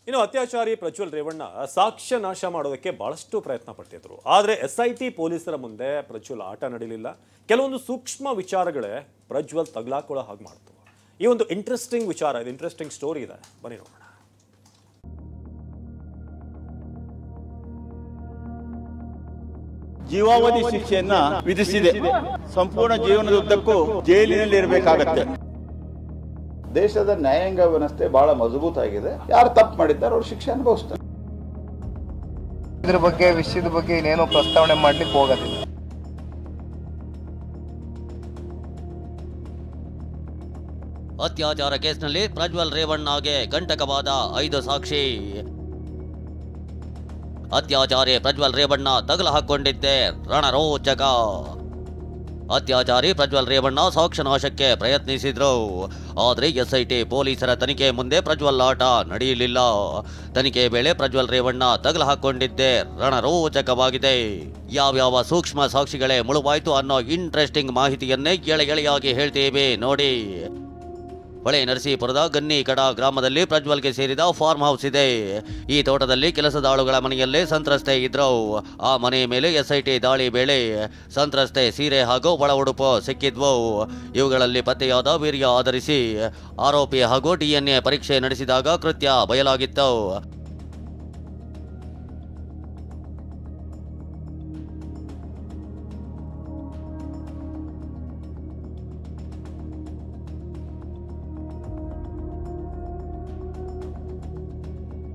ಇನ್ನು ಅತ್ಯಾಚಾರಿ ಪ್ರಜ್ವಲ್ ರೇವಣ್ಣ ಸಾಕ್ಷ್ಯ ನಾಶ ಮಾಡೋದಕ್ಕೆ ಬಹಳಷ್ಟು ಪ್ರಯತ್ನ ಪಟ್ಟಿದ್ರು. ಆದರೆ SIT ಪೊಲೀಸರ ಮುಂದೆ ಪ್ರಜ್ವಲ್ ಆಟ ನಡೀಲಿಲ್ಲ. ಕೆಲವೊಂದು ಸೂಕ್ಷ್ಮ ವಿಚಾರಗಳೇ ಪ್ರಜ್ವಲ್ ತಗಲಾಕೊಳ್ಳೋ ಹಾಗೆ ಮಾಡ್ತು. ಈ ಒಂದು ಇಂಟ್ರೆಸ್ಟಿಂಗ್ ವಿಚಾರ, ಇದು ಇಂಟ್ರೆಸ್ಟಿಂಗ್ ಸ್ಟೋರಿ ಇದೆ, ಬನ್ನಿ ನೋಡೋಣ. ಜೀವಾವಧಿ ಶಿಕ್ಷೆಯನ್ನ ವಿಧಿಸಿದೆ. ಸಂಪೂರ್ಣ ಜೀವನದುದ್ದಕ್ಕೂ ಜೈಲಿನಲ್ಲಿ ಇರಬೇಕಾಗತ್ತೆ. ದೇಶದ ನ್ಯಾಯಾಂಗ ವ್ಯವಸ್ಥೆ ಬಹಳ ಮಜಬೂತಾಗಿದೆ. ಯಾರು ತಪ್ಪು ಮಾಡಿದ್ದಾರೆ ಅವ್ರು ಶಿಕ್ಷೆ ಅನುಭವಿಸ್ತಾರೆ. ಇದ್ರ ಬಗ್ಗೆ ವಿಷಯದ ಬಗ್ಗೆ ಇನ್ನೇನೋ ಪ್ರಸ್ತಾವನೆ ಮಾಡ್ಲಿಕ್ಕೆ ಹೋಗೋದಿಲ್ಲ. ಅತ್ಯಾಚಾರ ಕೇಸ್ನಲ್ಲಿ ಪ್ರಜ್ವಲ್ ರೇವಣ್ಣಗೆ ಕಂಟಕವಾದ 5 ಸಾಕ್ಷಿ. ಅತ್ಯಾಚಾರಿ ಪ್ರಜ್ವಲ್ ರೇವಣ್ಣ ತಗಲು ಹಾಕೊಂಡಿದ್ದೆ ರಣರೋಚಕ. ಅತ್ಯಾಚಾರಿ ಪ್ರಜ್ವಲ್ ರೇವಣ್ಣ ಸಾಕ್ಷ್ಯ ನಾಶಕ್ಕೆ ಪ್ರಯತ್ನಿಸಿದ್ರು. ಆದರೆ SIT ಪೊಲೀಸರ ತನಿಖೆ ಮುಂದೆ ಪ್ರಜ್ವಲ್ ಆಟ ನಡೆಯಲಿಲ್ಲ. ತನಿಖೆ ವೇಳೆ ಪ್ರಜ್ವಲ್ ರೇವಣ್ಣ ತಗಲು ಹಾಕೊಂಡಿದ್ದೆ ರಣರೋಚಕವಾಗಿದೆ. ಯಾವ್ಯಾವ ಸೂಕ್ಷ್ಮ ಸಾಕ್ಷಿಗಳೇ ಮುಳುವಾಯ್ತು ಅನ್ನೋ ಇಂಟ್ರೆಸ್ಟಿಂಗ್ ಮಾಹಿತಿಯನ್ನೇ ಎಳೆಯಾಗಿ ಹೇಳ್ತೇವೆ ನೋಡಿ. ಹೊಳೆ ನರಸೀಪುರದ ಗನ್ನಿಕಡ ಗ್ರಾಮದಲ್ಲಿ ಪ್ರಜ್ವಲ್ಗೆ ಸೇರಿದ ಫಾರ್ಮ್ ಹೌಸ್ ಇದೆ. ಈ ತೋಟದಲ್ಲಿ ಕೆಲಸದ ಆಳುಗಳ ಮನೆಯಲ್ಲೇ ಸಂತ್ರಸ್ತೆ ಇದ್ರು. ಆ ಮನೆ ಮೇಲೆ SIT ದಾಳಿ ವೇಳೆ ಸಂತ್ರಸ್ತೆ ಸೀರೆ ಹಾಗೂ ಒಳ ಉಡುಪು ಸಿಕ್ಕಿದ್ವು. ಇವುಗಳಲ್ಲಿ ಪತ್ತೆಯಾದ ವೀರ್ಯ ಆಧರಿಸಿ ಆರೋಪಿ ಹಾಗೂ DNA ಪರೀಕ್ಷೆ ನಡೆಸಿದಾಗ ಕೃತ್ಯ ಬಯಲಾಗಿತ್ತು.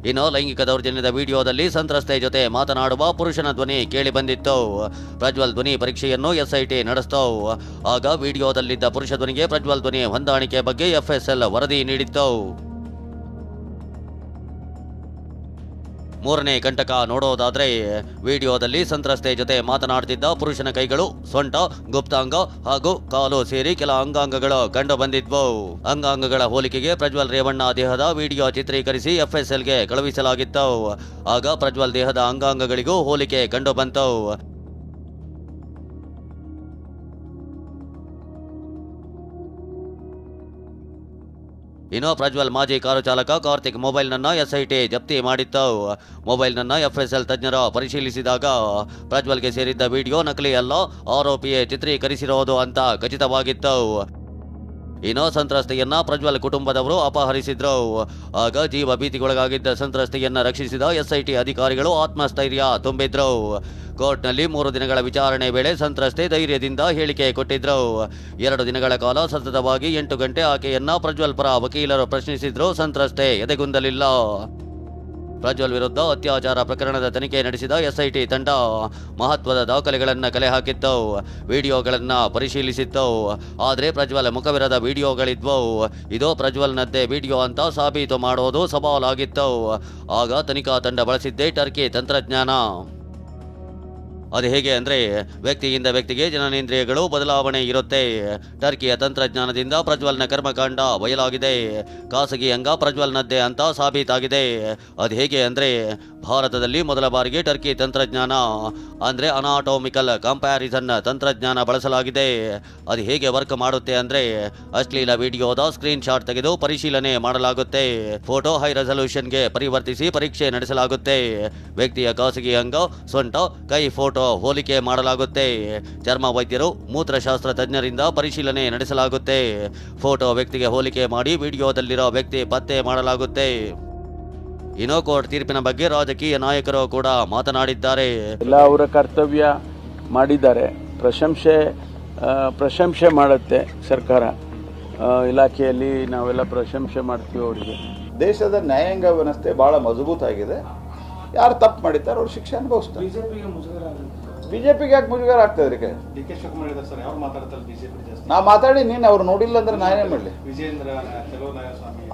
ಇನ್ನು ಲೈಂಗಿಕ ದೌರ್ಜನ್ಯದ ವಿಡಿಯೋದಲ್ಲಿ ಸಂತ್ರಸ್ತೆ ಜೊತೆ ಮಾತನಾಡುವ ಪುರುಷನ ಧ್ವನಿ ಕೇಳಿ ಬಂದಿತ್ತು. ಪ್ರಜ್ವಲ್ ಧ್ವನಿ ಪರೀಕ್ಷೆಯನ್ನು SIT ನಡೆಸಿತು. ಆಗ ವಿಡಿಯೋದಲ್ಲಿದ್ದ ಪುರುಷ ಧ್ವನಿಗೆ ಪ್ರಜ್ವಲ್ ಧ್ವನಿ ಹೊಂದಾಣಿಕೆ ಬಗ್ಗೆ FSL ವರದಿ ನೀಡಿತ್ತು. ಮೂರನೇ ಕಂಟಕ ನೋಡೋದಾದ್ರೆ, ವಿಡಿಯೋದಲ್ಲಿ ಸಂತ್ರಸ್ತೆ ಜೊತೆ ಮಾತನಾಡುತ್ತಿದ್ದ ಪುರುಷನ ಕೈಗಳು, ಸೊಂಟ, ಗುಪ್ತಾಂಗ ಹಾಗೂ ಕಾಲು ಸೇರಿ ಕೆಲ ಅಂಗಾಂಗಗಳು ಕಂಡು ಬಂದಿದ್ವು. ಅಂಗಾಂಗಗಳ ಹೋಲಿಕೆಗೆ ಪ್ರಜ್ವಲ್ ರೇವಣ್ಣ ದೇಹದ ವಿಡಿಯೋ ಚಿತ್ರೀಕರಿಸಿ FSLಗೆ ಕಳುಹಿಸಲಾಗಿತ್ತು. ಆಗ ಪ್ರಜ್ವಲ್ ದೇಹದ ಅಂಗಾಂಗಗಳಿಗೂ ಹೋಲಿಕೆ ಕಂಡು ಬಂತು. ಇನ್ನು ಪ್ರಜ್ವಲ್ ಮಾಜಿ ಕಾರು ಚಾಲಕ ಕಾರ್ತಿಕ್ ಮೊಬೈಲ್ನನ್ನ SIT ಜಪ್ತಿ ಮಾಡಿತ್ತು. ಮೊಬೈಲ್ನನ್ನ FSL ತಜ್ಞರು ಪರಿಶೀಲಿಸಿದಾಗ ಪ್ರಜ್ವಲ್ಗೆ ಸೇರಿದ್ದ ವಿಡಿಯೋ ನಕಲಿ ಅಲ್ಲ, ಆರೋಪಿಯೇ ಚಿತ್ರೀಕರಿಸಿರೋದು ಅಂತ ಖಚಿತವಾಗಿತ್ತು. ಇನ್ನು ಸಂತ್ರಸ್ತೆಯನ್ನ ಪ್ರಜ್ವಲ್ ಕುಟುಂಬದವರು ಅಪಹರಿಸಿದ್ರು. ಆಗ ಜೀವ ಭೀತಿಗೊಳಗಾಗಿದ್ದ ಸಂತ್ರಸ್ತೆಯನ್ನ ರಕ್ಷಿಸಿದ SIT ಅಧಿಕಾರಿಗಳು ಆತ್ಮಸ್ಥೈರ್ಯ ತುಂಬಿದ್ರು. ಕೋರ್ಟ್ನಲ್ಲಿ 3 ದಿನಗಳ ವಿಚಾರಣೆ ವೇಳೆ ಸಂತ್ರಸ್ತೆ ಧೈರ್ಯದಿಂದ ಹೇಳಿಕೆ ಕೊಟ್ಟಿದ್ರು. 2 ದಿನಗಳ ಕಾಲ ಸತತವಾಗಿ 8 ಗಂಟೆ ಆಕೆಯನ್ನ ಪ್ರಜ್ವಲ್ ಪರ ವಕೀಲರು ಪ್ರಶ್ನಿಸಿದ್ರು. ಸಂತ್ರಸ್ತೆ ಎದೆಗುಂದಲಿಲ್ಲ. ಪ್ರಜ್ವಲ್ ವಿರುದ್ಧ ಅತ್ಯಾಚಾರ ಪ್ರಕರಣದ ತನಿಖೆ ನಡೆಸಿದ SIT ತಂಡ ಮಹತ್ವದ ದಾಖಲೆಗಳನ್ನು ಕಲೆ ಹಾಕಿತ್ತು. ವಿಡಿಯೋಗಳನ್ನ ಪರಿಶೀಲಿಸಿತ್ತು. ಆದರೆ ಪ್ರಜ್ವಲ್ ಮುಖವಿರದ ವಿಡಿಯೋಗಳಿದ್ವು. ಇದು ಪ್ರಜ್ವಲ್ನದ್ದೇ ವಿಡಿಯೋ ಅಂತ ಸಾಬೀತು ಮಾಡೋದು ಸವಾಲಾಗಿತ್ತು. ಆಗ ತನಿಖಾ ತಂಡ ಬಳಸಿದ್ದೇ ಟರ್ಕಿ ತಂತ್ರಜ್ಞಾನ. ಅದು ಹೇಗೆ ಅಂದರೆ, ವ್ಯಕ್ತಿಯಿಂದ ವ್ಯಕ್ತಿಗೆ ಜನನೇಂದ್ರಿಯಗಳು ಬದಲಾವಣೆ ಇರುತ್ತೆ. ಟರ್ಕಿಯ ತಂತ್ರಜ್ಞಾನದಿಂದ ಪ್ರಜ್ವಲ್ನ ಕರ್ಮಕಾಂಡ ಬಯಲಾಗಿದೆ. ಖಾಸಗಿ ಅಂಗ ಪ್ರಜ್ವಲ್ನದ್ದೇ ಅಂತ ಸಾಬೀತಾಗಿದೆ. ಅದು ಹೇಗೆ ಅಂದರೆ, ಭಾರತದಲ್ಲಿ ಮೊದಲ ಬಾರಿಗೆ ಟರ್ಕಿ ತಂತ್ರಜ್ಞಾನ ಅಂದರೆ ಅನಾಟೋಮಿಕಲ್ ಕಂಪ್ಯಾರಿಸನ್ ತಂತ್ರಜ್ಞಾನ ಬಳಸಲಾಗಿದೆ. ಅದು ಹೇಗೆ ವರ್ಕ್ ಮಾಡುತ್ತೆ ಅಂದರೆ, ಅಶ್ಲೀಲ ವಿಡಿಯೋದ ಸ್ಕ್ರೀನ್ ಶಾಟ್ ತೆಗೆದು ಪರಿಶೀಲನೆ ಮಾಡಲಾಗುತ್ತೆ. ಫೋಟೋ ಹೈ ರೆಸಲ್ಯೂಷನ್ಗೆ ಪರಿವರ್ತಿಸಿ ಪರೀಕ್ಷೆ ನಡೆಸಲಾಗುತ್ತೆ. ವ್ಯಕ್ತಿಯ ಖಾಸಗಿ ಅಂಗ, ಸೊಂಟ, ಕೈ ಫೋಟೋ ಹೋಲಿಕೆ ಮಾಡಲಾಗುತ್ತೆ. ಚರ್ಮ ವೈದ್ಯರು, ಮೂತ್ರಶಾಸ್ತ್ರ ತಜ್ಞರಿಂದ ಪರಿಶೀಲನೆ ನಡೆಸಲಾಗುತ್ತೆ. ಫೋಟೋ ವ್ಯಕ್ತಿಗೆ ಹೋಲಿಕೆ ಮಾಡಿ ವಿಡಿಯೋದಲ್ಲಿರೋ ವ್ಯಕ್ತಿ ಪತ್ತೆ ಮಾಡಲಾಗುತ್ತೆ. ಇನ್ನು ಕೋರ್ಟ್ ತೀರ್ಪಿನ ಬಗ್ಗೆ ರಾಜಕೀಯ ನಾಯಕರು ಕೂಡ ಮಾತನಾಡಿದ್ದಾರೆ. ಎಲ್ಲ ಅವರ ಕರ್ತವ್ಯ ಮಾಡಿದ್ದಾರೆ. ಪ್ರಶಂಸೆ ಮಾಡುತ್ತೆ ಸರ್ಕಾರ. ಇಲಾಖೆಯಲ್ಲಿ ನಾವೆಲ್ಲ ಪ್ರಶಂಸೆ ಮಾಡ್ತೀವಿ ಅವರಿಗೆ. ದೇಶದ ನ್ಯಾಯಾಂಗ ವ್ಯವಸ್ಥೆ ಬಹಳ ಮಜಬೂತಾಗಿದೆ. ಯಾರು ತಪ್ಪು ಮಾಡಿದ್ದಾರೆ ಅವ್ರು ಶಿಕ್ಷೆ ಅನುಭವಿಸ್ತಾರೆ. ಬಿಜೆಪಿಗೆ ಯಾಕೆ ಮುಜುಗರ ಆಗ್ತದೆ? ನಾ ಮಾತಾಡಿ ನೀನು ಅವ್ರು ನೋಡಿಲ್ಲ ಅಂದ್ರೆ ನಾನೇ ಮಾಡಲಿ.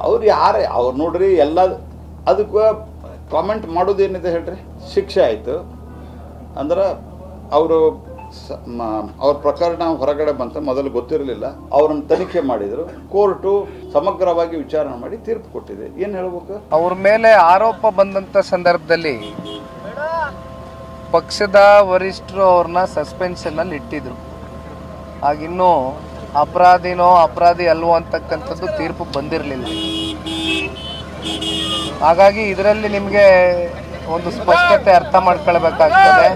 ಅವ್ರು ನೋಡ್ರಿ, ಎಲ್ಲ ಅದಕ್ಕೆ ಕಾಮೆಂಟ್ ಮಾಡೋದೇನಿದೆ ಹೇಳ್ರಿ. ಶಿಕ್ಷೆ ಆಯಿತು ಅಂದ್ರೆ ಅವ್ರ ಪ್ರಕರಣ ಹೊರಗಡೆ ಬಂತ, ಮೊದಲು ಗೊತ್ತಿರಲಿಲ್ಲ. ಅವ್ರನ್ನ ತನಿಖೆ ಮಾಡಿದ್ರು. ಕೋರ್ಟು ಸಮಗ್ರವಾಗಿ ವಿಚಾರಣೆ ಮಾಡಿ ತೀರ್ಪು ಕೊಟ್ಟಿದೆ. ಏನು ಹೇಳ್ಬೇಕು? ಅವ್ರ ಮೇಲೆ ಆರೋಪ ಬಂದಂತ ಸಂದರ್ಭದಲ್ಲಿ ಪಕ್ಷದ ವರಿಷ್ಠರು ಅವ್ರನ್ನ ಸಸ್ಪೆನ್ಷನ್ ಅಲ್ಲಿ ಇಟ್ಟಿದ್ರು. ಆಗಿನ್ನೂ ಅಪರಾಧಿ ಅಲ್ವೋ ಅಂತಕ್ಕಂಥದ್ದು ತೀರ್ಪು ಬಂದಿರಲಿಲ್ಲ. ಹಾಗಾಗಿ ಇದರಲ್ಲಿ ನಿಮಗೆ ಒಂದು ಸ್ಪಷ್ಟತೆ ಅರ್ಥ ಮಾಡ್ಕೊಳ್ಬೇಕಾಗ್ತದೆ.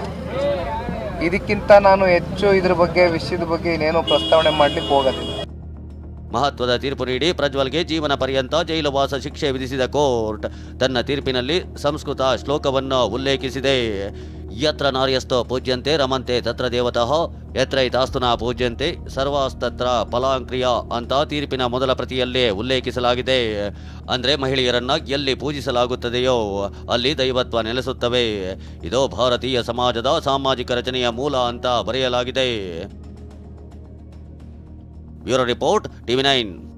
ಇದಕ್ಕಿಂತ ನಾನು ಹೆಚ್ಚು ಇದ್ರ ಬಗ್ಗೆ ವಿಷಯದ ಬಗ್ಗೆ ಇನ್ನೇನು ಪ್ರಸ್ತಾವನೆ ಮಾಡ್ಲಿಕ್ಕೆ ಹೋಗೋದಿಲ್ಲ. ಮಹತ್ವದ ತೀರ್ಪು ನೀಡಿ ಪ್ರಜ್ವಲ್ಗೆ ಜೀವನ ಪರ್ಯಂತ ಜೈಲು ವಾಸ ಶಿಕ್ಷೆ ವಿಧಿಸಿದ ಕೋರ್ಟ್ ತನ್ನ ತೀರ್ಪಿನಲ್ಲಿ ಸಂಸ್ಕೃತ ಶ್ಲೋಕವನ್ನು ಉಲ್ಲೇಖಿಸಿದೆ. ಯತ್ರ ನಾರ್ಯಸ್ತೋ ಪೂಜ್ಯಂತೆ ರಮಂತೆ ತತ್ರ ದೇವತಃ ಯತ್ರೈತಾಸ್ತುನ ಪೂಜ್ಯಂತೆ ಸರ್ವಾಸ್ತತ್ರ ಫಲಾಂಕ್ರಿಯ ಅಂತ ತೀರ್ಪಿನ ಮೊದಲ ಪ್ರತಿಯಲ್ಲೇ ಉಲ್ಲೇಖಿಸಲಾಗಿದೆ. ಅಂದರೆ ಮಹಿಳೆಯರನ್ನ ಎಲ್ಲಿ ಪೂಜಿಸಲಾಗುತ್ತದೆಯೋ ಅಲ್ಲಿ ದೈವತ್ವ ನೆಲೆಸುತ್ತವೆ. ಇದು ಭಾರತೀಯ ಸಮಾಜದ ಸಾಮಾಜಿಕ ರಚನೆಯ ಮೂಲ ಅಂತ ಬರೆಯಲಾಗಿದೆ. Bureau report, TV9.